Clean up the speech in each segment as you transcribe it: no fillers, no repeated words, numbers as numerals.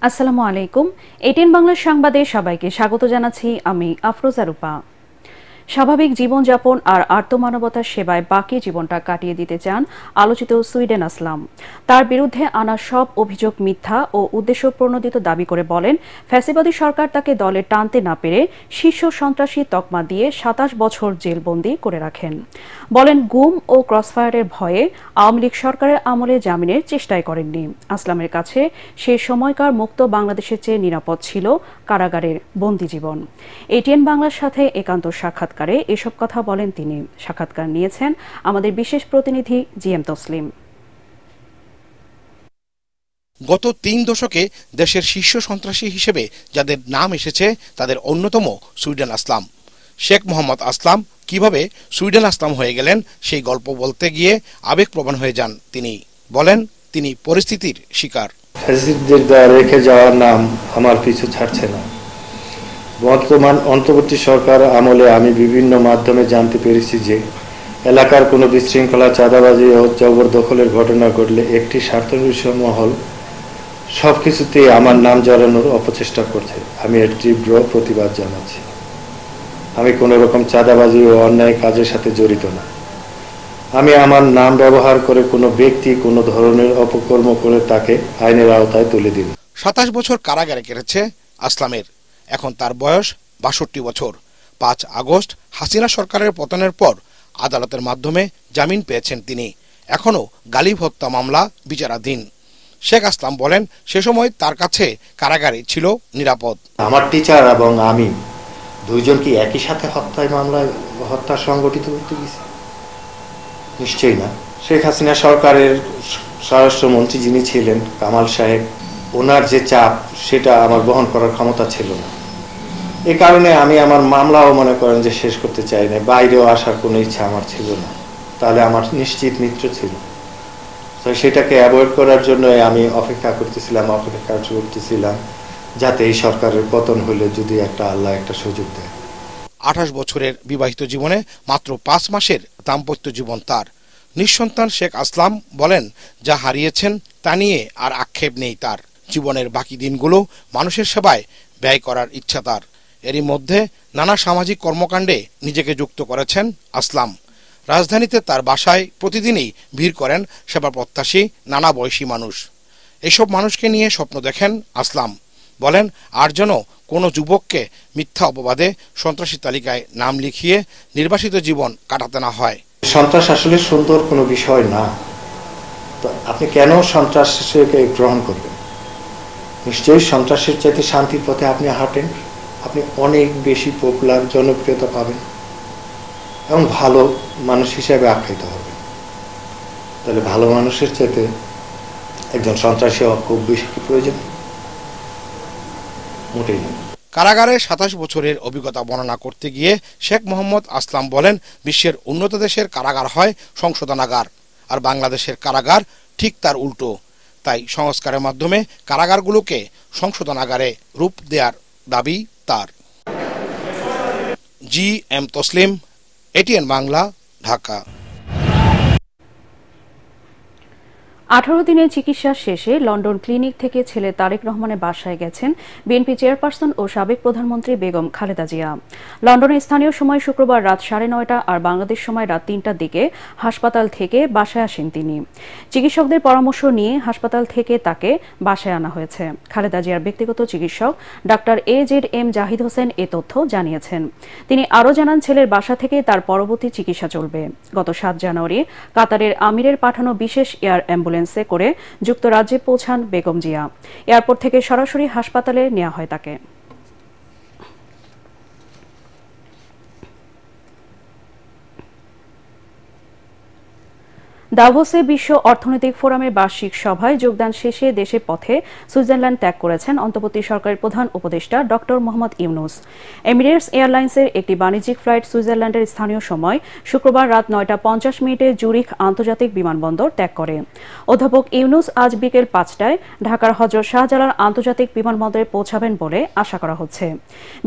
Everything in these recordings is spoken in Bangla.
আসসালামু আলাইকুম। এটিএন বাংলার সংবাদে সবাইকে স্বাগত জানাচ্ছি আমি আফরোজা রূপা। স্বাভাবিক জীবনযাপন আর আর্তমানবতার সেবায় বাকি জীবনটা কাটিয়ে দিতে চান আলোচিত সুইডেন আসলাম। তার বিরুদ্ধে আনা সব অভিযোগ মিথ্যা ও উদ্দেশ্যপ্রণোদিত দাবি করে বলেন, ফ্যাসিবাদী সরকার তাকে দলে টানতে না পেরে শীর্ষ সন্ত্রাসী তকমা দিয়ে ২৭ বছর জেলবন্দি করে রাখেন। বলেন, গুম ও ক্রসফায়ারের ভয়ে আওয়ামী লীগ সরকারের আমলে জামিনের চেষ্টাই করেননি। আসলামের কাছে সে সময়কার মুক্ত বাংলাদেশের চেয়ে নিরাপদ ছিল কারাগারের বন্দি জীবন। এটিএন বাংলার সাথে একান্ত সাক্ষাৎকারে এসব কথা বলেন তিনি। সাক্ষাৎকার নিয়েছেন আমাদের বিশেষ প্রতিনিধি জিএম তসলিম। গত ৩ দশকে দেশের শীর্ষ সন্ত্রাসী হিসেবে যাদের নাম এসেছে তাদের অন্যতম সুইডেন আসলাম। শেখ মোহাম্মদ আসলাম কিভাবে সুইডেন আসলাম হয়ে গেলেন সেই গল্প বলতে গিয়ে আবেগপ্রবণ হয়ে যান তিনি। বলেন, তিনি পরিস্থিতির শিকার। ফ্যাসিস্টদের দ্বারা রেখে যাওয়ার নাম আমার পিছু ছাড়ছে না। বর্তমান অন্তর্বর্তী সরকার আমলে আমি বিভিন্ন মাধ্যমে জানতে পেরেছি যে এলাকার কোনো বিশৃঙ্খলা, চাঁদাবাজি ও জবরদখলের ঘটনা ঘটলে একটি স্বার্থান্বেষী মহল সবকিছুতেই আমার নাম জড়ানোর অপচেষ্টা করছে। আমি এর তীব্র প্রতিবাদ জানাচ্ছি। আমি কোনো রকম চাঁদাবাজি ও অন্যায় কাজের সাথে জড়িত না। আমি আমার নাম ব্যবহার করে কোনো ব্যক্তি কোনো ধরনের অপকর্ম করে তাকে আইনের আওতায় তুলে দিন। ২৭ বছর কারাগারে কেটেছে আসলামের। এখন তার বয়স ৬২ বছর। ৫ আগস্ট হাসিনা সরকারের পতনের পর আদালতের মাধ্যমে জামিন পেয়েছেন তিনি। এখনও গালিব হত্যা মামলা বিচারাধীন। শেখ আসলাম বলেন, সে সময় তার কাছে কারাগারে ছিল নিরাপদ। আমার টিচার এবং আমি দুইজন কি একই সাথে হত্যা সংগঠিত করতে গেছি? নিশ্চয়ই না। শেখ হাসিনা সরকারের স্বরাষ্ট্রমন্ত্রী যিনি ছিলেন কামাল সাহেব, ওনার যে চাপ সেটা আমার বহন করার ক্ষমতা ছিল না। এ কারণে আমি আমার মামলাও মনে করেন যে শেষ করতে চাই না। বাইরেও আসার কোনো ইচ্ছা আমার ছিল না। তাহলে আমার নিশ্চিত মৃত্যু ছিল। তো সেটাকে অ্যাভয়েড করার জন্য আমি অপেক্ষা করতেছিলাম যাতে এই সরকারের পতন হলে যদি আল্লাহ একটা সুযোগ দেয়। ২৮ বছরের বিবাহিত জীবনে মাত্র ৫ মাসের দাম্পত্য জীবন তার। নিঃসন্তান শেখ আসলাম বলেন, যা হারিয়েছেন তা নিয়ে আর আক্ষেপ নেই তার। জীবনের বাকি দিনগুলো মানুষের সেবায় ব্যয় করার ইচ্ছা তার। এরই মধ্যে নানা সামাজিক কর্মকাণ্ডে নিজেকে যুক্ত করেছেন আসলাম। রাজধানীতে তার বাসায় প্রতিদিনই ভিড় করেন সেবা প্রত্যাশী নানা বয়সী মানুষ। এসব মানুষকে নিয়ে স্বপ্ন দেখেন আসলাম। বলেন, আর যেন কোনো যুবককে মিথ্যা অপবাদে সন্ত্রাসী তালিকায় নাম লিখিয়ে নির্বাসিত জীবন কাটাতে না হয়। সন্ত্রাস আসলে সুন্দর কোনো বিষয় না। তো আপনি কেন সন্ত্রাসকে গ্রহণ করবেন? নিশ্চয়ই সন্ত্রাসের চাইতে শান্তির পথে আপনি হাঁটেন, আপনি অনেক বেশি পপুলার, জনপ্রিয়তা পাবেন এবং ভালো মানুষ হিসেবে আখ্যায়িত হবেন। তাহলে ভালো মানুষের চাইতে একজন সন্ত্রাসী হওয়া খুব বেশি কি প্রয়োজন? মোটেই না। কারাগারে ২৭ বছরের অভিজ্ঞতা বর্ণনা করতে গিয়ে শেখ মোহাম্মদ আসলাম বলেন, বিশ্বের উন্নত দেশের কারাগার হয় সংশোধনাগার, আর বাংলাদেশের কারাগার ঠিক তার উল্টো। তাই সংস্কারের মাধ্যমে কারাগারগুলোকে সংশোধনাগারে রূপ দেওয়ার দাবি তার। GM Taslim, ATN Bangla, Dhaka. ১৮ দিনের চিকিৎসা শেষে লন্ডন ক্লিনিক থেকে ছেলে তারেক রহমানের বাসায় গেছেন বিএনপি চেয়ারপারসন ও সাবেক প্রধানমন্ত্রী বেগম খালেদা জিয়া। লন্ডনের স্থানীয় সময় শুক্রবার রাত ৯:৩০ আর বাংলাদেশ সময় রাত ৩টার দিকে হাসপাতাল থেকে বাসায় আসেন তিনি। চিকিৎসকদের পরামর্শ নিয়ে হাসপাতাল থেকে তাকে বাসায় আনা হয়েছে। খালেদা জিয়ার ব্যক্তিগত চিকিৎসক ডাক্তার AZM জাহিদ হোসেন এ তথ্য জানিয়েছেন। তিনি আরও জানান, ছেলের বাসা থেকে তার পরবর্তী চিকিৎসা চলবে। গত ৭ জানুয়ারি কাতারের আমিরের পাঠানো বিশেষ এয়ার অ্যাম্বুলেন্সে করে যুক্তরাজ্যে পৌঁছান বেগম জিয়া। এয়ারপোর্ট থেকে সরাসরি হাসপাতালে নেওয়া হয় তাকে। দাভোসে বিশ্ব অর্থনৈতিক ফোরামের বার্ষিক সভায় যোগদান শেষে দেশের পথে সুইজারল্যান্ড ত্যাগ করেছেন অন্তর্বর্তী সরকারের প্রধান উপদেষ্টা ডক্টর মোহাম্মদ ইউনূস। এমিরেটস এয়ারলাইন্সের একটি বাণিজ্যিক ফ্লাইট সুইজারল্যান্ডের স্থানীয় সময় শুক্রবার রাত ৯:৫০ জুরিখ আন্তর্জাতিক বিমানবন্দর ত্যাগ করে। অধ্যাপক ইউনূস আজ বিকেল ৫টায় ঢাকার হযরত শাহজালাল আন্তর্জাতিক বিমানবন্দরে পৌঁছাবেন বলে আশা করা হচ্ছে।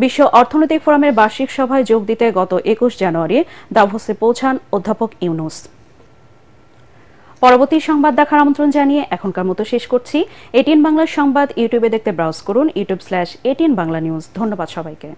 বিশ্ব অর্থনৈতিক ফোরামের বার্ষিক সভায় যোগ দিতে গত ২১ জানুয়ারি দাভোসে পৌঁছান অধ্যাপক ইউনূস। পরবর্তী সংবাদ দেখার আমন্ত্রণ জানিয়ে এখনকার মতো শেষ করছি। এটিএন বাংলার সংবাদ ইউটিউবে দেখতে ব্রাউজ করুন youtube/ATN Bangla News। ধন্যবাদ সবাইকে।